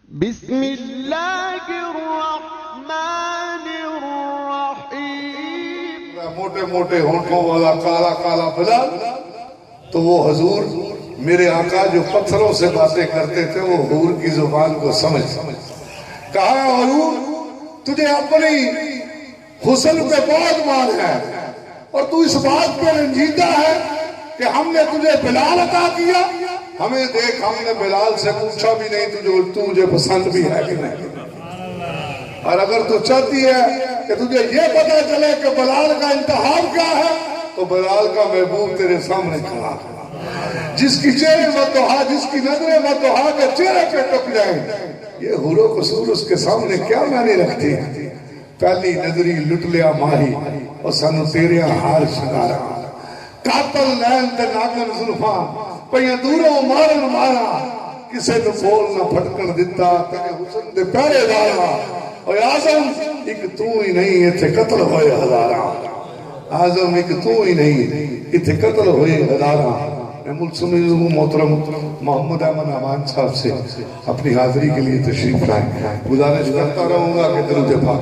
بسم اللہ الرحمن الرحیم۔ موٹے موٹے ہونٹوں والا کالا کالا بلال، تو وہ حضور میرے آقا جو پتھروں سے باتیں کرتے تھے وہ حور کی زبان کو سمجھ کہا حضور تجھے اپنی حسن پہ بہت مال ہے اور تو اس بات پہ رنجیدہ ہے کہ ہم نے تجھے بلال عطا کیا، ہمیں دیکھ ہم نے بلال سے پوچھا بھی نہیں تو مجھے پسند بھی ہے کہ نہیں، اور اگر تو چاہتی ہے کہ تجھے یہ پتا چلے کہ بلال کا انتخاب کیا ہے تو بلال کا محبوب تیرے سامنے کھڑا ہے، جس کی چہرے متوہا، جس کی نظریں متوہا کے چہرے پہ ٹک جائیں، یہ حور و قصور اس کے سامنے کیا معنی رکھتی ہے؟ پہلی نظری لٹ لیا ماہی اور سانو تیرے ہار شکارا، قاتل لین تے ناگن زلفاں پہیاں دوروں مارن مارا، کسے نو بول نہ پھٹکن دیتا تیرے حسن دے پیرے دارا، اور آزم ایک تو ہی نہیں ایتھے قتل ہوئے ہزارہ، آزم ایک تو ہی نہیں ایتھے قتل ہوئے ہزارہ۔ میں ملسمی محترم محمد احمد امان صاحب سے اپنی حاضری کے لیے تشریف لائیں، گزارش کرتا رہوں گا کہ درود پاک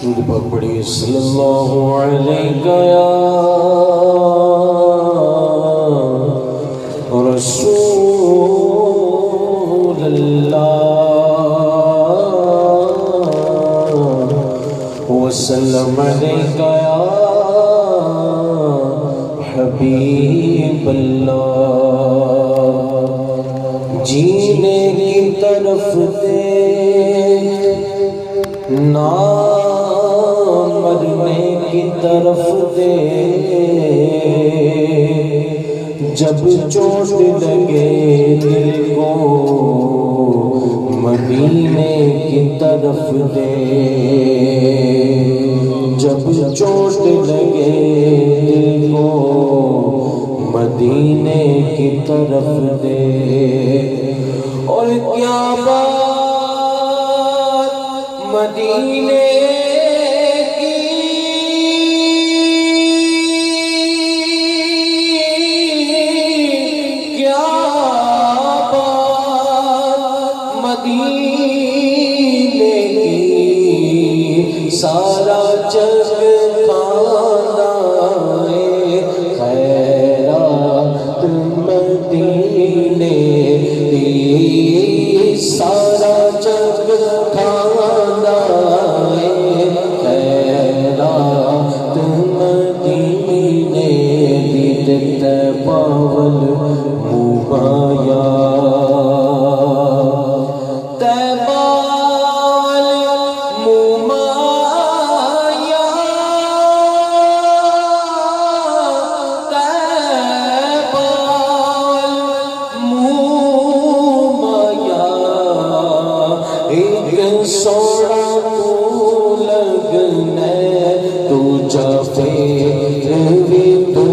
درود پاک پڑھیے صلی اللہ علیہ یا رسول اللہ وسلم علیہ یا حبیب اللہ، جینے کی طرف دے نہ مرنے کی طرف دے، جب چوٹ لگے دل کو مدینے کی طرف دے، جب چوٹ لگے دل کو مدینے کی طرف دے، اور کیا بات مدینے کی، کیا بات مدینے کی، سارا جگ خاندان خیرات مدینے دی، سارا جگ خاندان خیرات مدینے دی، تے پاول مبایا سوڑا تو لگنے تو جفیر بھی تو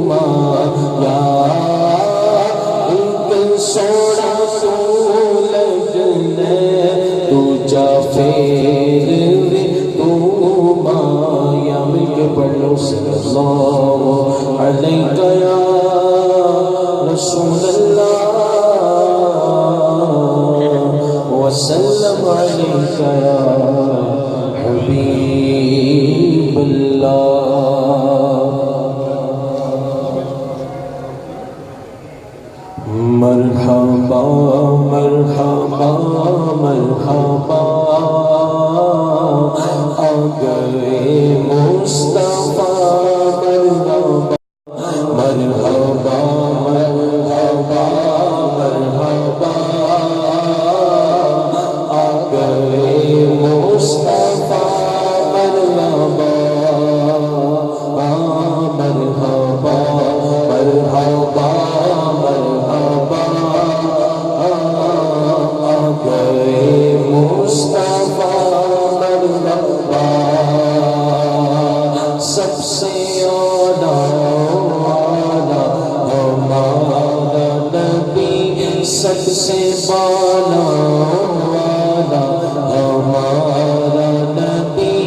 مایا، ایک سوڑا تو لگنے تو جفیر بھی تو مایا، مل کے پڑھ لو صلی اللہ علیہ یا رسول اللہ وسلم علیک یا حبیب اللہ۔ مرحبا مرحبا مرحبا آ گئے مصطفیٰ، مرحبا مرحبا مرحبا مرحبا مصطفیٰ، مرحبا مرحبا مرحبا مرحبا آ گئے مصطفیٰ، مرحبا، سب سے اعلیٰ ہمارا نبی، سب سے بالا ہمارا نبی،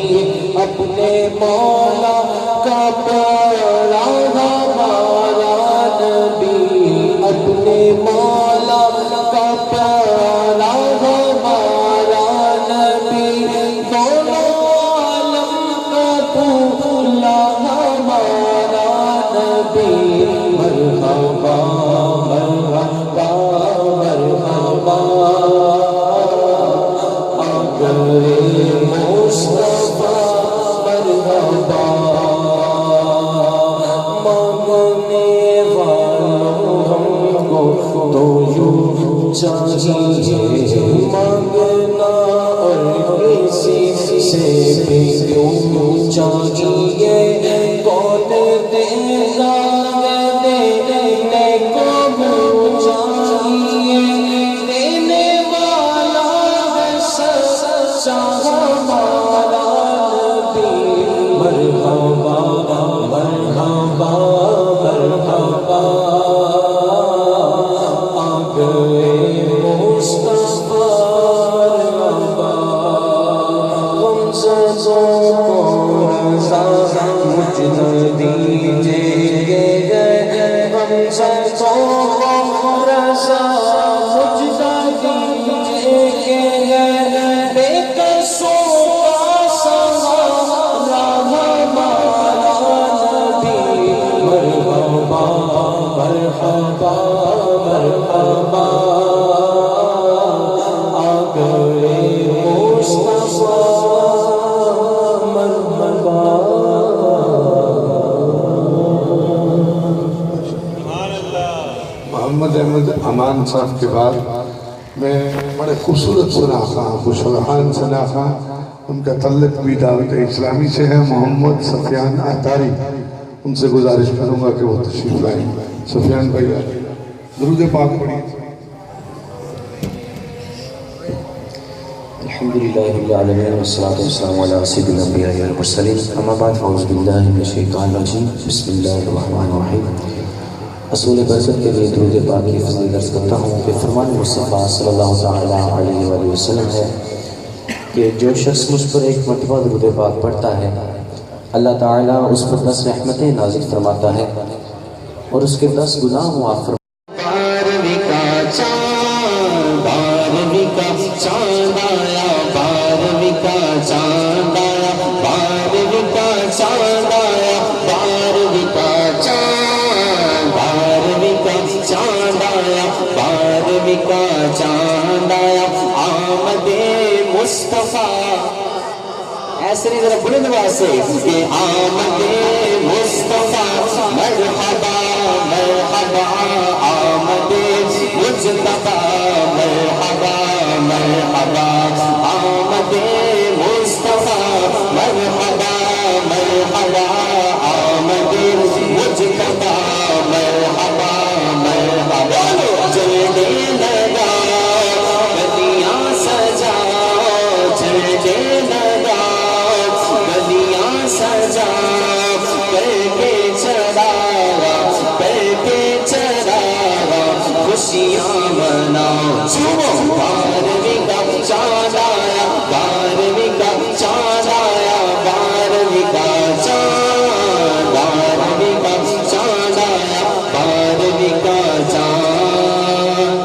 اپنے مولا کا پیارا ہمارا نبی، اپنے چاہیے مانگنا اور کسی سے بھی کیوں چاہیے کون دے گا دینے کو چاہیے دینے والا ہے سچا ہمارا نبی مرحبا مرحبا مرحبا محمد احمد امان صاحب کے بعد میں بڑے خوبصورت سناخواں خوشحال سناخواں ان کا تعلق بھی دعوت اسلامی سے ہے محمد سفیان اطاری ان سے گزارش کروں گا کہ وہ تشریف لائیں سفیان بھائی درود پاک پڑھیں الحمدللہ رب العالمین والصلاة والسلام علی سید الانبیاء والمرسلین اما بعد فاعوذ باللہ من الشیطان الرجیم بسم اللہ الرحمن الرحیم اصول برکت کے لیے درود پاک کی فضیلت درس کرتا ہوں کہ فرمان مصطفیٰ صلی اللہ علیہ وآلہ وسلم ہے کہ جو شخص مجھ پر ایک مرتبہ درود پاک پڑھتا ہے اللہ تعالیٰ اس پر 10 رحمتیں نازل فرماتا ہے اور اس کے 10 گناہ معاف فرماتا ہے ایسے نہیں ذرا بلند آواز سے کہ آمد مصطفیٰ مرحبا مرحبا آمد مجتبی مرحبا مرحبا آمد مصطفیٰ مرحبا مرحبا آمد مجتبی مرحبا مرحبا جلدی لگا گلیاں سجا جلدی لگا گلیاں سجا کر کے چڑھاوا خوشیاں مناؤ بارہویں کا چاند آیا بارہویں کا چاند آیا بارہویں کا چاند بارہویں کا چاند آیا بارہویں کا چاند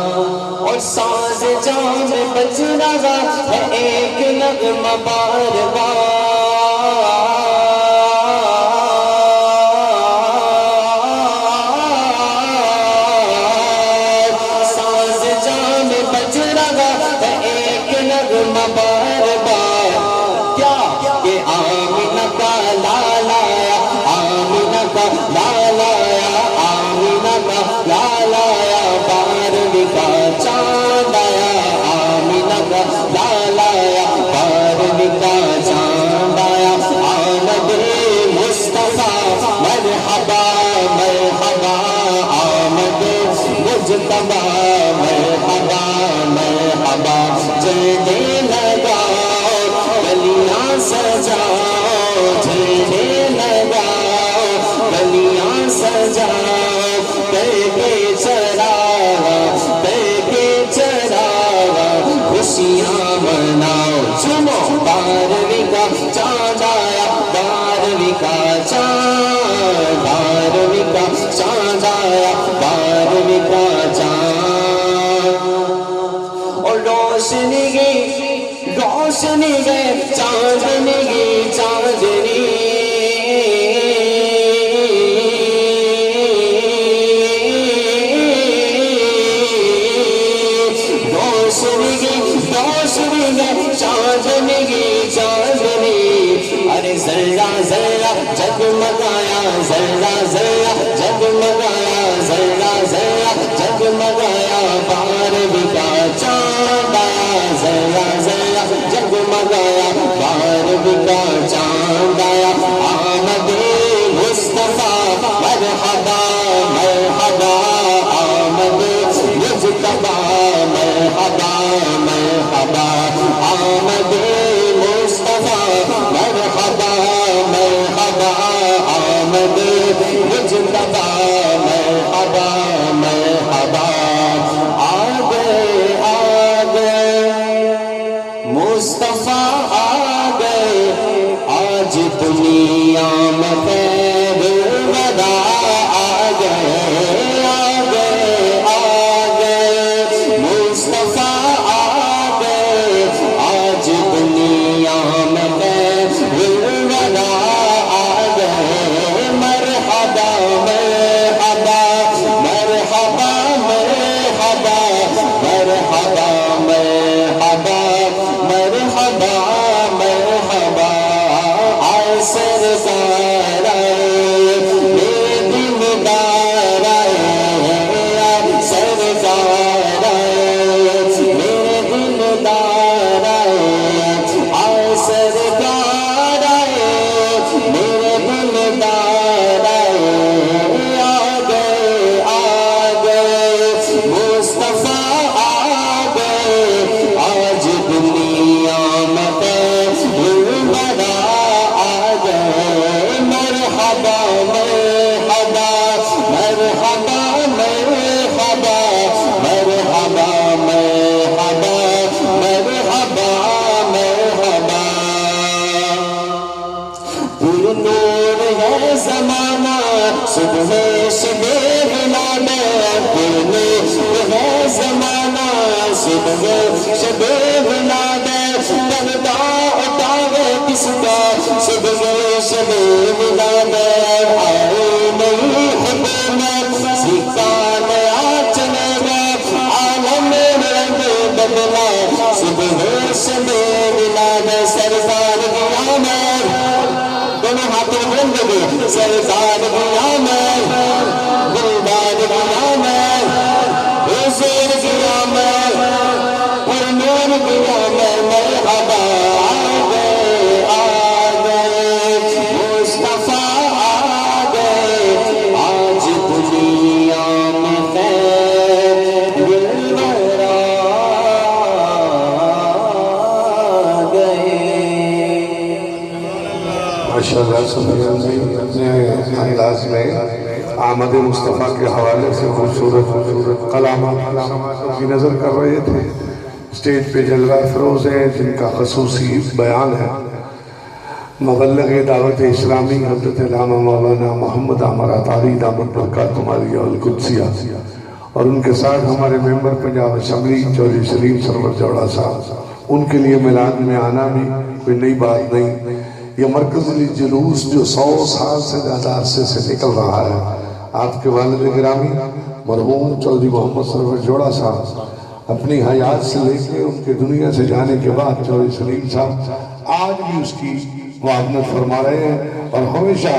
اور ساز جام بج رہا ہے ایک نغمہ بار بار مرحبا مرحبا جلدی لگاؤ گلیاں سجاؤ جلدی لگاؤ گلیاں سجاؤ کر کے چڑھاوا خوشیاں مناؤ چمو بارہویں کا چاند آیا بارہویں کا چاند بارہویں کا چاند آیا بارہویں کا چاند مصطفیٰ آ گئے آج دنیا میں بڑا آ گئے مرحبا مرحبا مرحبا مرحبا مرحبا مرحبا مرحبا مرحبا پر نور ہے زمانہ صبح شب ولادت پر نور ہے زمانہ صبح شب ولادت پردہ اٹھاوے کس کا صبح شب ولادت آئے نئی حکومت سکہ نیا چلے گا عالم رنگ بدلا صبح شب ولادت سرکار کی آمد دونوں ہاتھوں بلند گئے سرکار کی آمد دلدار کی آمد حضور کی آمد پر نور کی آمد مرحبا آ گئے مصطفیٰ آ گئے آج دنیا میں خیر دلبر آ گئے ماشاءاللہ سبحان اللہ اپنے انداز میں آمد مصطفیٰ کے حوالے سے خوبصورت کلامات کی نظر کر رہے تھے. اسٹیج پہ جلوہ افروز ہیں جن کا خصوصی بیان ہے مبلغ دعوت اسلامی حضرت علامہ مولانا محمد عامر عطاری دامت برکاتہم عالیہ القدسیہ، اور ان کے ساتھ ہمارے ممبر پنجاب اسمبلی چودھری سلیم سرور جوڑا صاحب. ان کے لیے میلاد میں آنا بھی کوئی نئی بات نہیں. یہ مرکزی جلوس جو 100 سال سے زیادہ عرصے سے نکل رہا ہے، آپ کے والد گرامی مرحوم چودھری محمد سرور جوڑا صاحب اپنی حیات سے لے کے ان کے دنیا سے جانے کے بعد چودھری سلیم صاحب آج بھی اس کی معاونت فرما رہے ہیں، اور ہمیشہ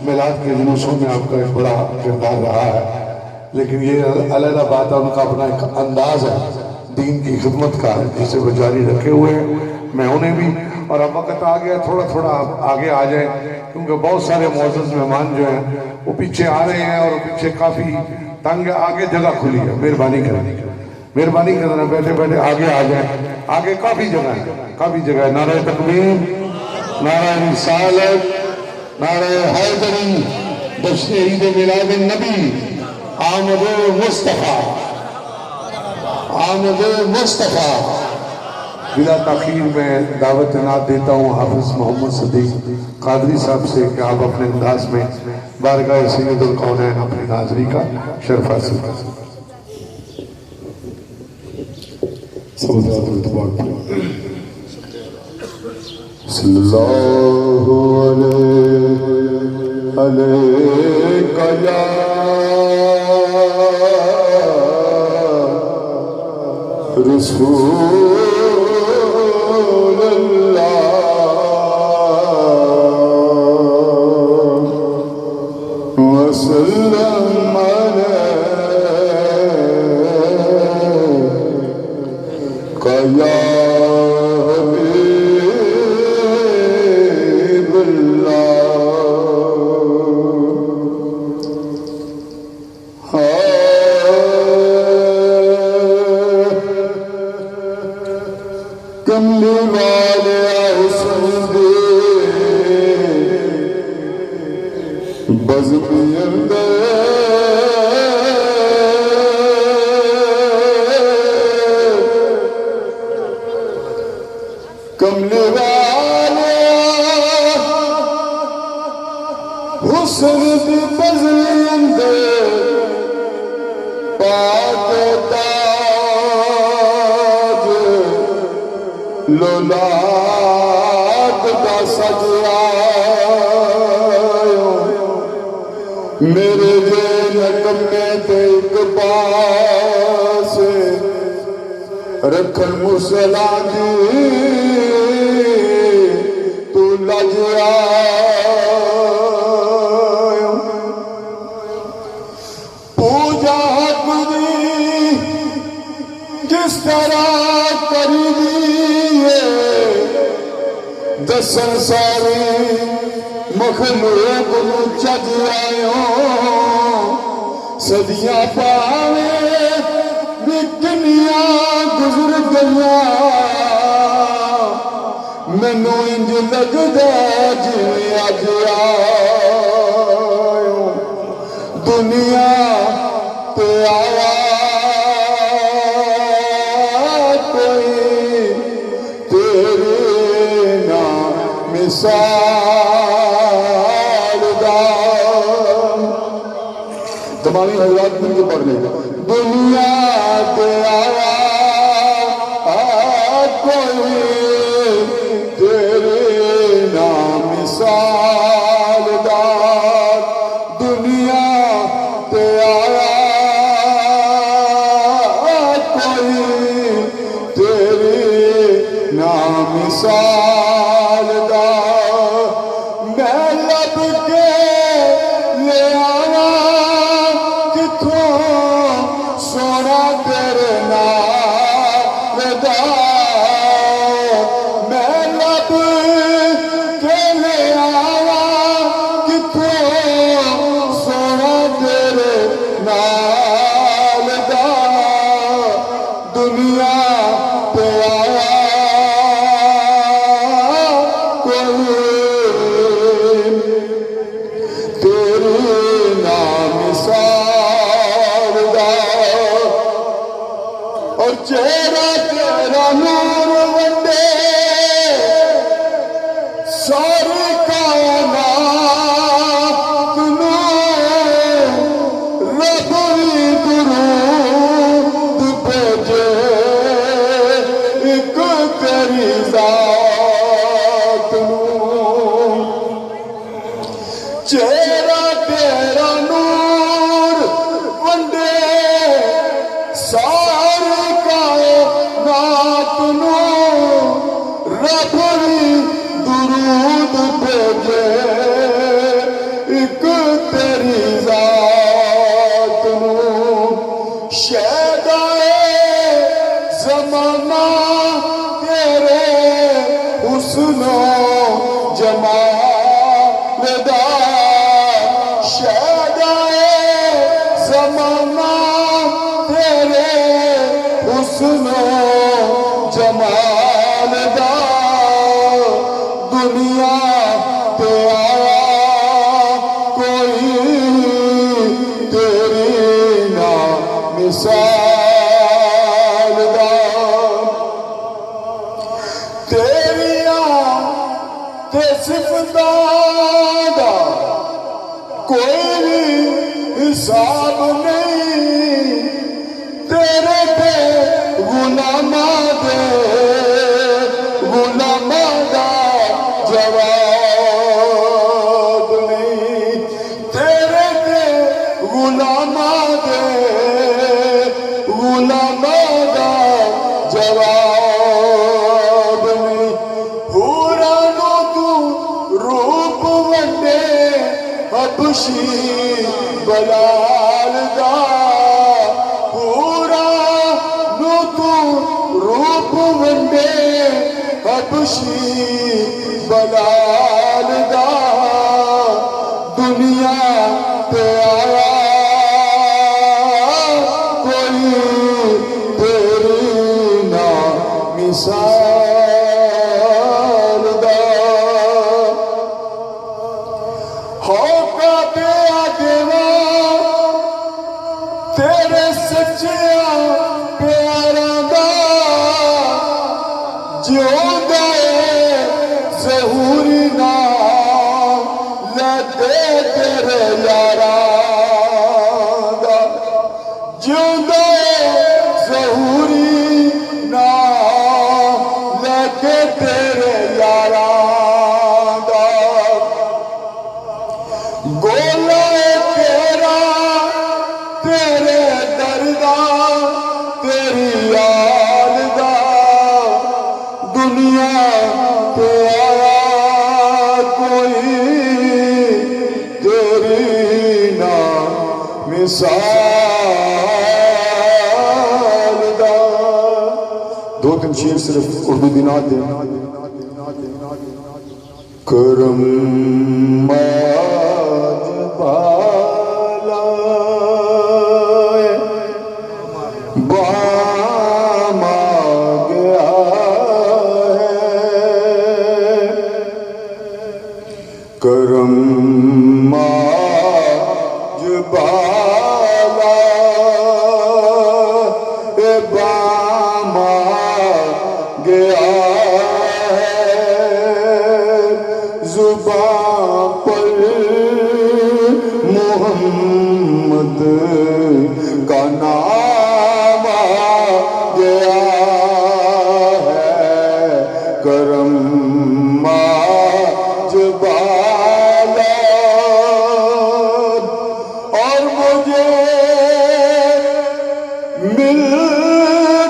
میلاد کے جلوسوں میں آپ کا ایک بڑا کردار رہا ہے. لیکن یہ علیحدہ بات ہے، ان کا اپنا ایک انداز ہے دین کی خدمت کا، جسے وہ جاری رکھے ہوئے ہیں. میں انہیں بھی، اور اب وقت آ گیا تھوڑا تھوڑا آپ آگے آ جائیں کیونکہ بہت سارے معزز مہمان جو ہیں وہ پیچھے آ رہے ہیں، اور پیچھے کافی تنگ آگے جگہ کھلی ہے. مہربانی کریں، مہربانی کرنا بیٹھے بیٹھے آگے آ جائیں. آگے کافی جگہ ہے، کافی جگہ ہے. نعرہ تکبیر، نعرہ رسالت، نعرہ حیدری، جشن عید میلاد النبی، آمد مصطفیٰ، آمد مصطفیٰ. بلا تاخیر میں دعوت نعت دیتا ہوں حافظ محمد صدیق قادری صاحب سے کہ آپ اپنے انداز میں بارگاہ سید القونین اپنی حاضری کا شرف حاصل کریں. صلی اللہ علیہ یا رسول وسلم علیک یا حبیب اللہ. کملی والے حسن دے بزمی اندر کملی والے حسن دی بزمی اندر پاک تاج لولاد دا سجا میرے جین کمے تے ایک پاس رکھن مسلا دی تو لجیا پوجا کری جس طرح کری دیئے دسن ساری مخلوق چج آئیوں صدیاں پاوے مینوں انج لگدا جویں اج آیا دنیا تے آیا کوئی تیرے نام مثال دا تمامی حضرات مل کے پڑھ لیں دنیا تے آیا کوئی تیرے نام مثال دار دنیا تے آیا کوئی تیرے نام مثال دار میں لب کے لے آیا کتھوں سونا تیرے نام دا میں لب کے لے آیا کتھوں سونا تیرے نام دا دنیا پہ آیا کوئی تیرے نام مثال دا اور چہرہ تیرا نور ونڈے ساری کائنات نوں رب بھی درود بھیجے ایک تیری ذات نوں چہرہ تیرا نور ونڈے ساری کائنات نوں رب بھی درود بھیجے ایک تیری ذات نوں شیدائے زمانہ تیرے حسن و جمال دا شیدائے زمانہ تیرے حسن و جمال دا دنیا تے آیا کوئی تیری نام مثال دا تیریاں تے صفتاں دا کوئی بھی حساب نہیں تیرے تے غلاماں دا جواب نہیں تیرے تے غلاماں دا جواب نہیں حوراں نوں تو روپ ونڈے حبشی بلال دا حوراں نوں تو روپ ونڈے حبشی بلال دا دنیا تے آیا کوئی تیری نام مثال دا ہو کعبے آگےواں تیرے سچیاں پیاراں دا جیوندا ظہوری نام لدے تیرے یاراں دا جیوندا ظہوری نام لدے تیرے یاراں دا گولا تیرا تیرے دردا تیری یاد دا دنیا پہ آیا کوئی تیری نام مثال دا دو تین شیر صرف اردو دنات دیں کرم آج بالا بام آ گیا ہے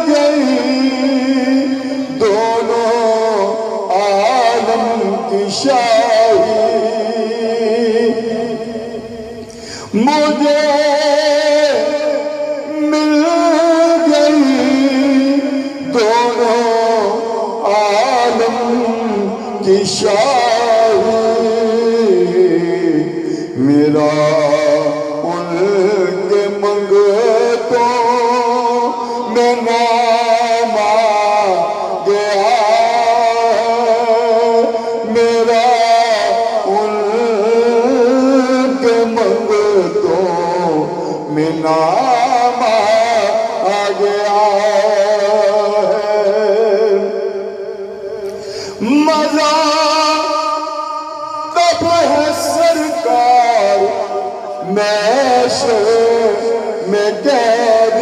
گئی دونوں عالم کی شاہی مجھے مل گئی دونوں عالم کی شاہی میرا ان کے منگتوں میں نام آ گیا میرا ان کے منگتوں میں نام آ گیا مزہ تب ہے سرکار میں قید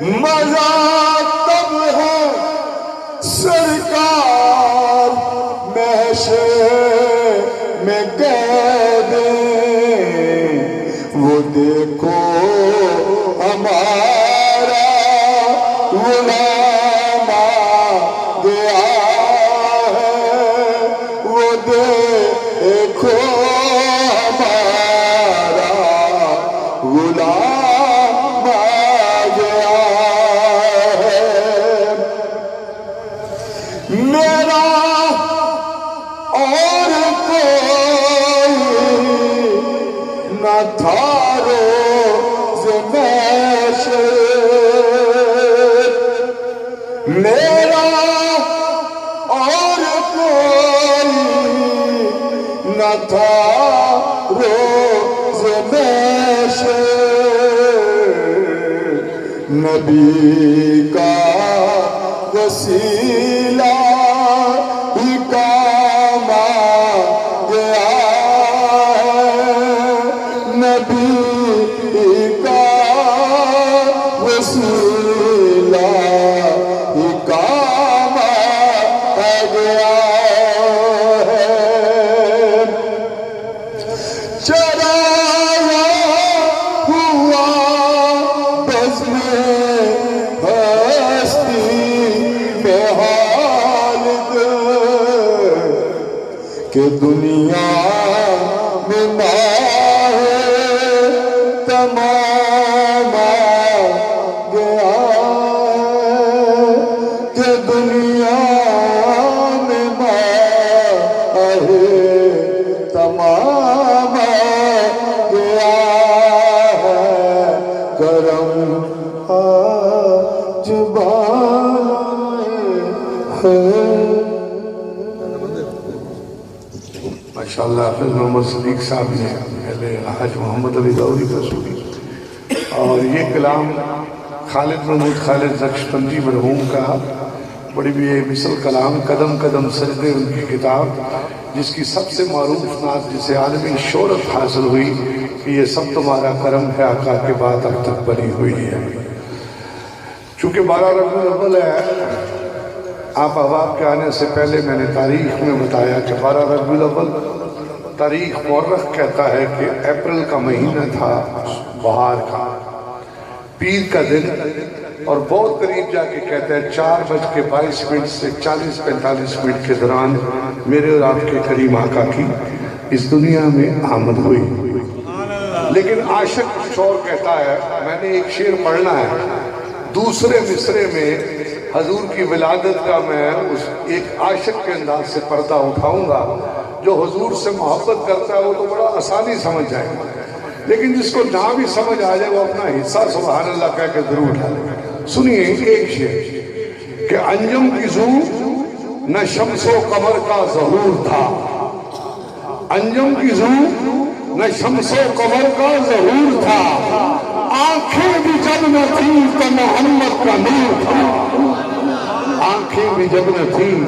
مزہ تب ہے سرکار میں قید وہ دیکھو ہمارا غلام آ گیا ہے وہ دیکھو ہمارا غلام آ گیا ہے میرا اور کوئی نہ تھا روز محشر میرا اور کوئی نہ تھا روز محشر نبی کا وسیلہ ہی کام آ گیا نبی کا وسیلہ ہی کام آ گیا چرایا ہوا بزم ہستی میں حالت کہ دنیا میں ماہ تمام آ گیا کہ دنیا میں ماہ تمام آ گیا ہے کرم آج بالائے ہے ماشاءاللہ حافظ محمد صدیق صاحب نے اہل حاج محمد علی داؤدی کا سنی اور یہ کلام خالد محمود خالد نقشبندی مرحوم کا بڑی بھی مثل کلام قدم قدم سجدے ان کی کتاب جس کی سب سے معروف نعت جسے عالمی شہرت حاصل ہوئی کہ یہ سب تمہارا کرم ہے آقا کے بعد اب تک بنی ہوئی ہے چونکہ 12 ربیع الاول ہے آپ احباب کے آنے سے پہلے میں نے تاریخ میں بتایا کہ 12 ربیع الاول تاریخ مورخ کہتا ہے کہ اپریل کا مہینہ تھا بہار کا پیر کا دن اور بہت قریب جا کے کہتا ہے 4:22 سے 40-45 کے دوران میرے اور آپ کے کریم آقا کی اس دنیا میں آمد ہوئی لیکن عاشق شور کہتا ہے میں نے ایک شعر پڑھنا ہے دوسرے مصرے میں حضور کی ولادت کا میں اس ایک عاشق کے انداز سے پردہ اٹھاؤں گا جو حضور سے محبت کرتا ہے وہ تو بڑا آسانی سمجھ جائے گا لیکن جس کو نہ بھی سمجھ آ جائے وہ اپنا حصہ سبحان اللہ کہہ کے ضرور ڈالے سنیے ایک شعر کہ انجم کی زو نہ شمس و قمر کا ظہور تھا انجم کی زو نہ شمس و قمر کا ظہور تھا آنکھیں بھی جب نہ تھیں تو محمد کا نور تھا آنکھیں بھی جب نہ تھیں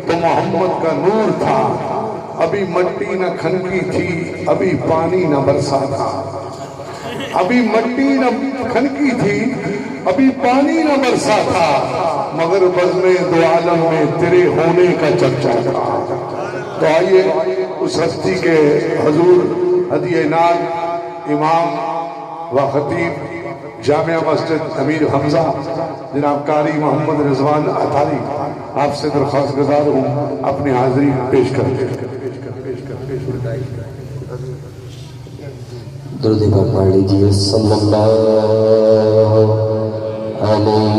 تو محمد کا نور تھا ابھی مٹی نہ کھنکی تھی ابھی پانی نہ برسا تھا ابھی مٹی نہ کھنکی تھی ابھی پانی نہ برسا تھا مگر بزم دو عالم میں تیرے ہونے کا چرچا تھا تو آئیے اس ہستی کے حضور ہدیہ ناز امام و خطیب جامعہ مسجد امیر حمزہ جناب قاری محمد رضوان عطاری، آپ سے درخواست گزار ہوں اپنی حاضری پیش کریں۔ درود پاک پڑھ لیجیے۔ صلی اللہ علیہ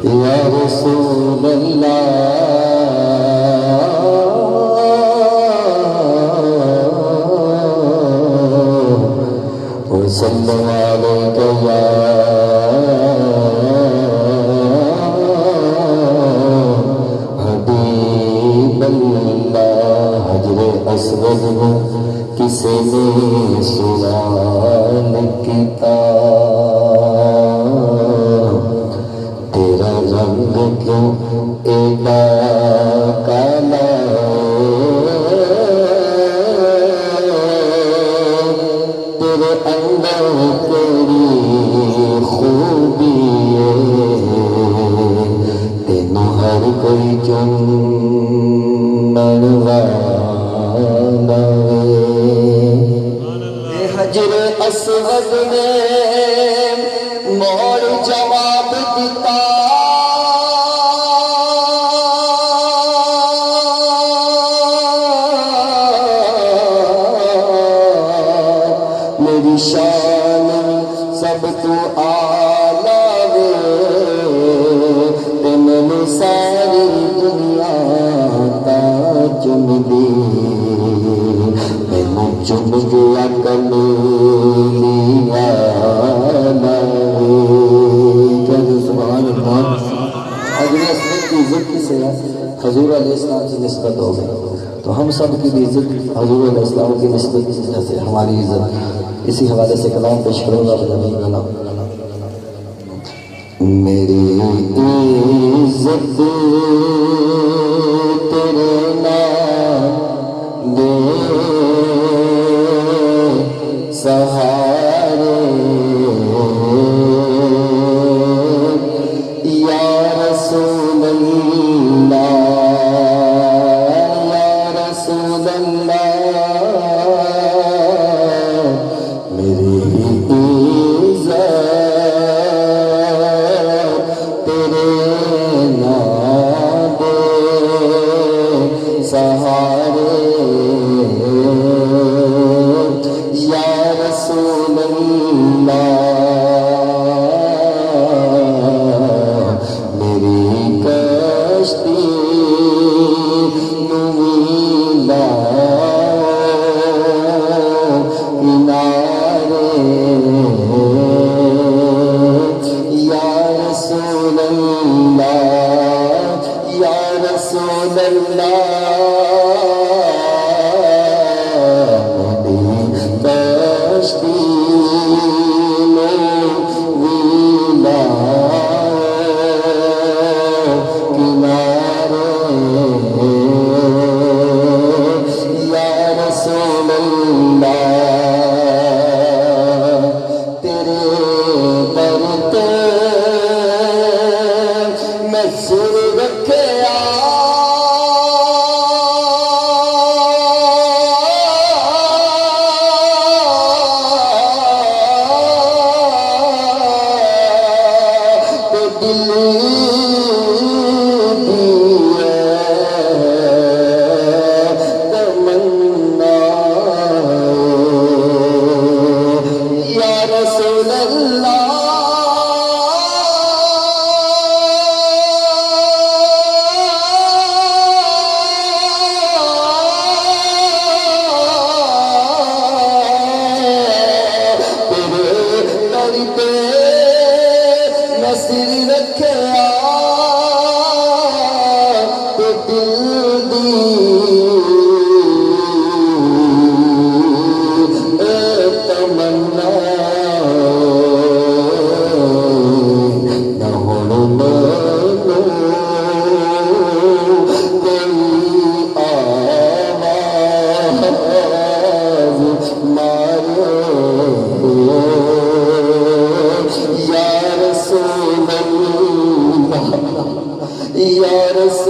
یا رسول اللہ وصلی علیہ یا حبیب اللہ۔ حجر اسود میں کسی نے سوال کیا، تیرا رنگ کیوں ایڈا کالا تیرے اندر تیری خوبی تینوں ہر کوئی چنن والا حجر اسود نے موڑ جواب دیتا، میری شان سب تو اعلیٰ وے تے میں ساری دنیا تا چن دی، میں چن گیا کمیلی والا۔ سبحان اللہ۔ حضور اسود کی عزت کسے ہے؟ حضور علیہ السلام سے نسبت ہو گئی، تو ہم سب کی بھی عزت حضور علیہ السلام کی نسبت کی وجہ سے ہماری عزت۔ اسی حوالے سے کلام پیش کروں گا۔ میری عزت تیرے نام دے سہارے یا رسول اللہ، یا رسول اللہ۔ میری عزت تیرے نام دے سہارے یا رسول اللہ۔ میری کشتی نویلا کنارے یا رسول اللہ، یا رسول اللہ۔ میری کشتی نویلا کنارے یا رسول اللہ۔ تیرے در پہ میں سر رکھیا، تو دل تمنا یا رسول اللہ۔ تیرے در پہ میں سر رکھیا، تو دل دی تمنا نہ ہن مینوں کوئی آواز مارے یا رسول اللہ، یا رسول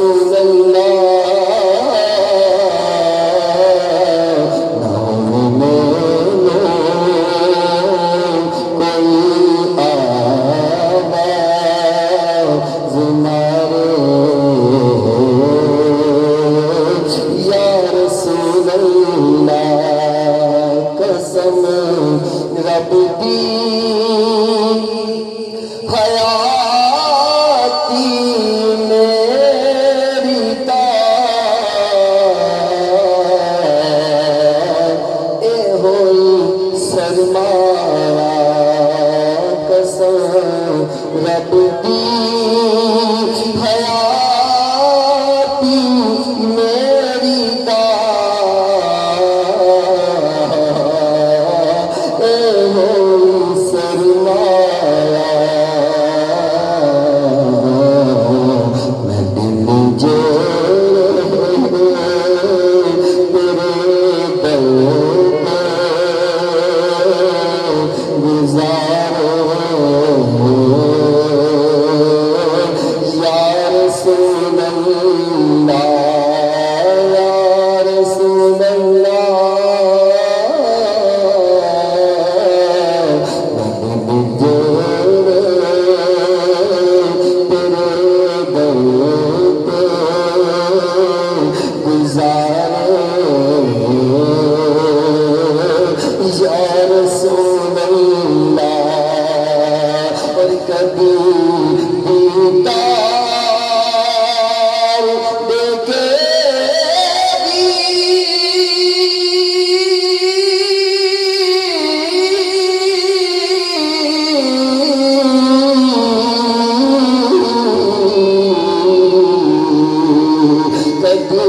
کبھی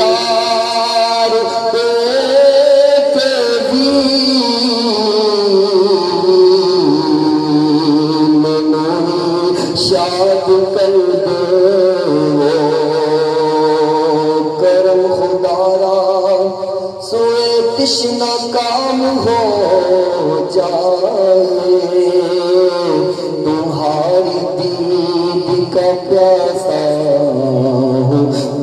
دیدار دیکھ بھی مینوں شاد کر دے کرم خدارا سوئے تشنا کام ہو جائے تمہاری دید کا پیاسا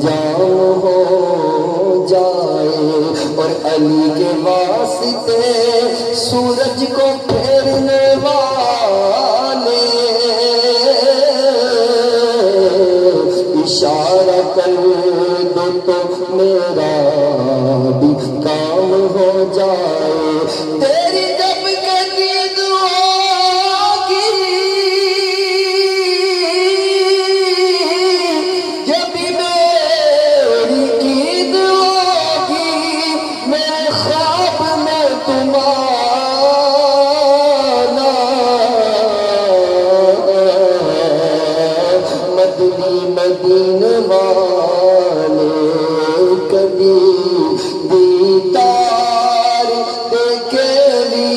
جام ہو جائے اور علی کے واسطے سورج کو پھیرنے والے اشارہ کر دو تو میرا بھی کام ہو جائے تیری جب کہتی دعا کی جب میری عید ہوگی میں خواب میں تمہارا مدنی مدینے والے کبھی دیدار دیکھے بھی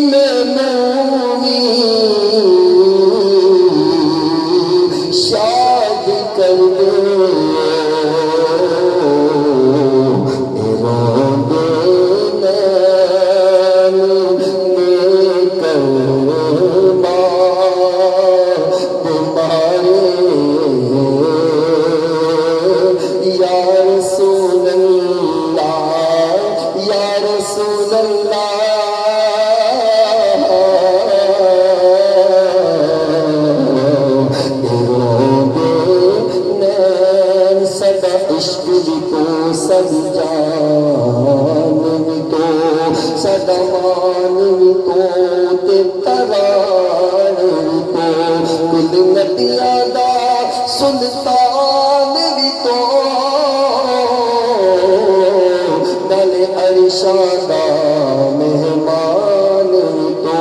مینوں بھی شاد کر دے روندے نین میں کرما تمہارے یا رسول اللہ یا رسول اللہ نین سدا عشق بھی تو سد جان بھی تو سدا مان بھی تو تے تران بھی تو کل نتیاں دا سلطان بھی تو نالے عرشاں دا مہمان بھی تو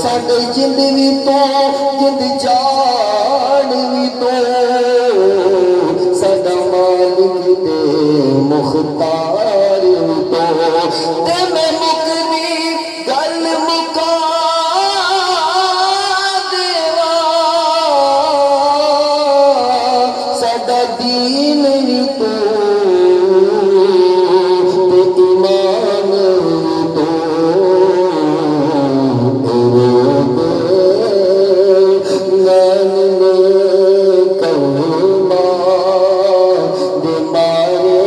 ساڈے جند بھی تو جند جان بھی تو ساڈا مالک تے مختار بھی تو تے میں مکدی گل مکا ساڈا دین بھی تو تے ایمان بھی تو نین نے کلمہ دے مارے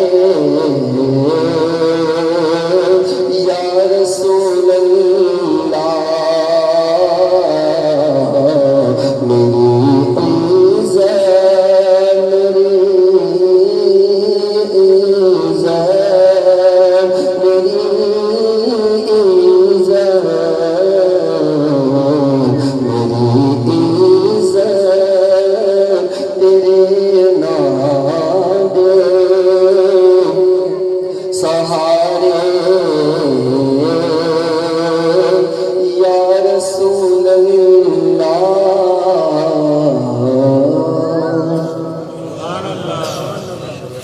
یا رسول اللہ میری عزت میری عزت میری عزت میری عزت تیرے نام دے سہارے یا رسول اللہ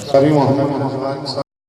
ساری محمد